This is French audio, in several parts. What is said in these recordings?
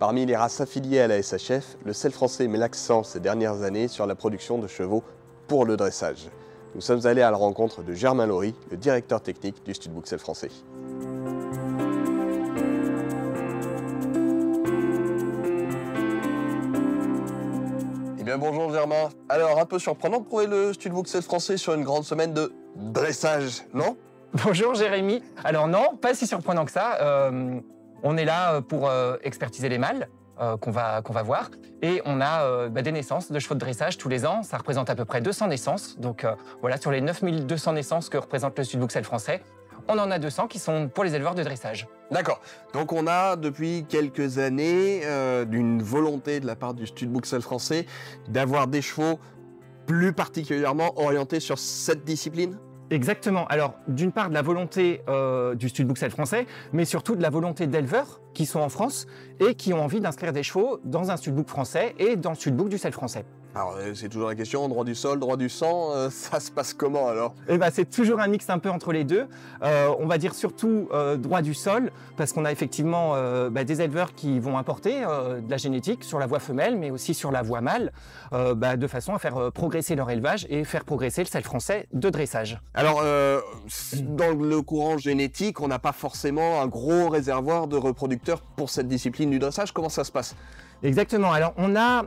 Parmi les races affiliées à la SHF, le sel français met l'accent ces dernières années sur la production de chevaux pour le dressage. Nous sommes allés à la rencontre de Germain Laurie, le directeur technique du Studbook Sel français. Eh bien bonjour Germain. Alors un peu surprenant de trouver le Studbook Sel français sur une grande semaine de dressage, non? Bonjour Jérémy. Alors non, pas si surprenant que ça. On est là pour expertiser les mâles qu'on va voir. Et on a des naissances de chevaux de dressage tous les ans. Ça représente à peu près 200 naissances. Donc voilà, sur les 9200 naissances que représente le Studbook Sel français, on en a 200 qui sont pour les éleveurs de dressage. D'accord. Donc on a depuis quelques années d'une volonté de la part du Studbook Sel français d'avoir des chevaux plus particulièrement orientés sur cette discipline? Exactement. Alors, d'une part, de la volonté du Studbook Sel français, mais surtout de la volonté d'éleveurs qui sont en France et qui ont envie d'inscrire des chevaux dans un Studbook français et dans le Studbook du Sel français. Alors, c'est toujours la question, droit du sol, droit du sang, ça se passe comment alors? Eh ben, c'est toujours un mix un peu entre les deux. On va dire surtout droit du sol, parce qu'on a effectivement des éleveurs qui vont importer de la génétique sur la voie femelle, mais aussi sur la voie mâle, de façon à faire progresser leur élevage et faire progresser le sel français de dressage. Alors, dans le courant génétique, on n'a pas forcément un gros réservoir de reproducteurs pour cette discipline du dressage. Comment ça se passe? Exactement. Alors, on a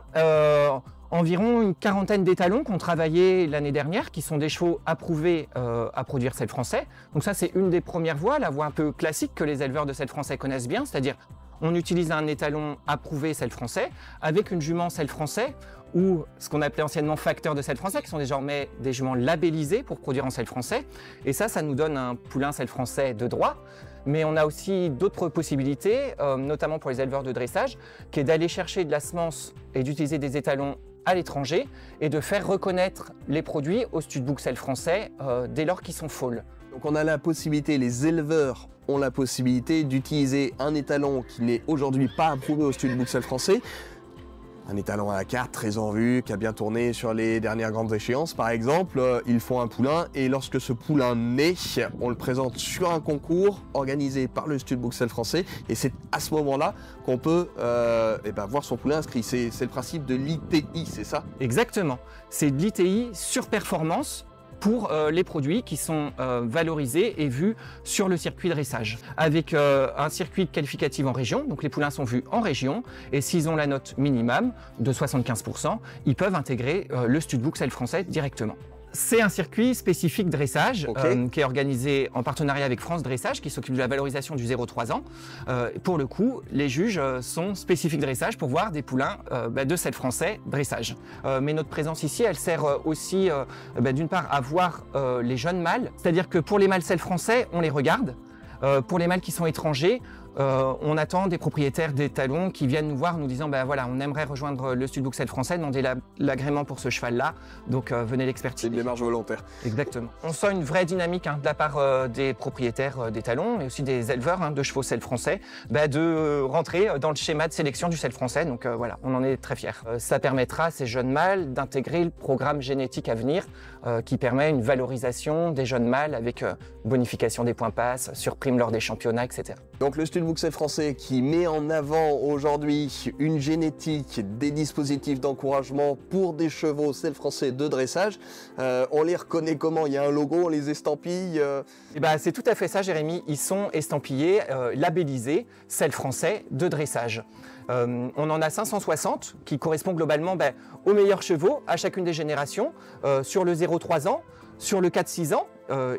environ une quarantaine d'étalons qu'on travaillait l'année dernière, qui sont des chevaux approuvés à produire sel français. Donc ça, c'est une des premières voies, la voie un peu classique que les éleveurs de sel français connaissent bien, c'est-à-dire on utilise un étalon approuvé sel français avec une jument sel français ou ce qu'on appelait anciennement facteurs de sel français, qui sont désormais des juments labellisés pour produire en sel français. Et ça nous donne un poulain sel français de droit. Mais on a aussi d'autres possibilités, notamment pour les éleveurs de dressage, qui est d'aller chercher de la semence et d'utiliser des étalons à l'étranger et de faire reconnaître les produits au Studbook Sel français dès lors qu'ils sont foals. Donc on a la possibilité, les éleveurs ont la possibilité d'utiliser un étalon qui n'est aujourd'hui pas approuvé au Studbook Sel français. Un étalon à la carte, très en vue, qui a bien tourné sur les dernières grandes échéances. Par exemple, ils font un poulain et lorsque ce poulain naît, on le présente sur un concours organisé par le Studbook Sel français et c'est à ce moment-là qu'on peut voir son poulain inscrit. C'est le principe de l'ITI, c'est ça? Exactement. C'est de l'ITI sur performance pour les produits qui sont valorisés et vus sur le circuit dressage. Avec un circuit qualificatif en région, donc les poulains sont vus en région, et s'ils ont la note minimum de 75%, ils peuvent intégrer le Studbook Sel français directement. C'est un circuit spécifique dressage qui est organisé en partenariat avec France Dressage, qui s'occupe de la valorisation du 0-3 ans. Pour le coup, les juges sont spécifiques dressage pour voir des poulains de sel français dressage. Mais notre présence ici, elle sert aussi d'une part à voir les jeunes mâles, c'est-à-dire que pour les mâles sel français, on les regarde. Pour les mâles qui sont étrangers, on attend des propriétaires d'étalons qui viennent nous voir en nous disant voilà, on aimerait rejoindre le Studbook Sel français, demander l'agrément pour ce cheval-là, donc venez l'expertiser. C'est une démarche volontaire. Exactement. On sent une vraie dynamique de la part des propriétaires d'étalons et aussi des éleveurs de chevaux sel français de rentrer dans le schéma de sélection du sel français, donc voilà, on en est très fiers. Ça permettra à ces jeunes mâles d'intégrer le programme génétique à venir qui permet une valorisation des jeunes mâles avec bonification des points passes, surprime lors des championnats, etc. Donc le Studbook Sel français qui met en avant aujourd'hui une génétique, des dispositifs d'encouragement pour des chevaux sel français de dressage. On les reconnaît comment? Il y a un logo, on les estampille C'est tout à fait ça, Jérémy. Ils sont estampillés, labellisés sel français de dressage. On en a 560 qui correspondent globalement aux meilleurs chevaux à chacune des générations, sur le 0-3 ans, sur le 4-6 ans,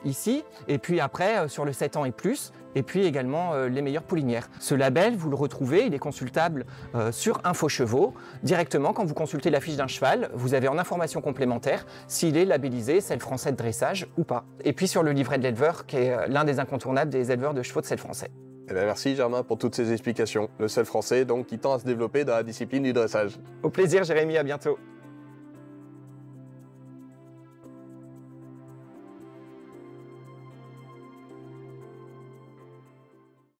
ici, et puis après sur le 7 ans et plus, et puis également les meilleures poulinières. Ce label, vous le retrouvez, il est consultable sur Info Chevaux. Directement, quand vous consultez la fiche d'un cheval, vous avez en information complémentaire s'il est labellisé sel français de dressage ou pas. Et puis sur le livret de l'éleveur, qui est l'un des incontournables des éleveurs de chevaux de sel français. Merci Germain pour toutes ces explications. Le sel français donc qui tend à se développer dans la discipline du dressage. Au plaisir Jérémy, à bientôt.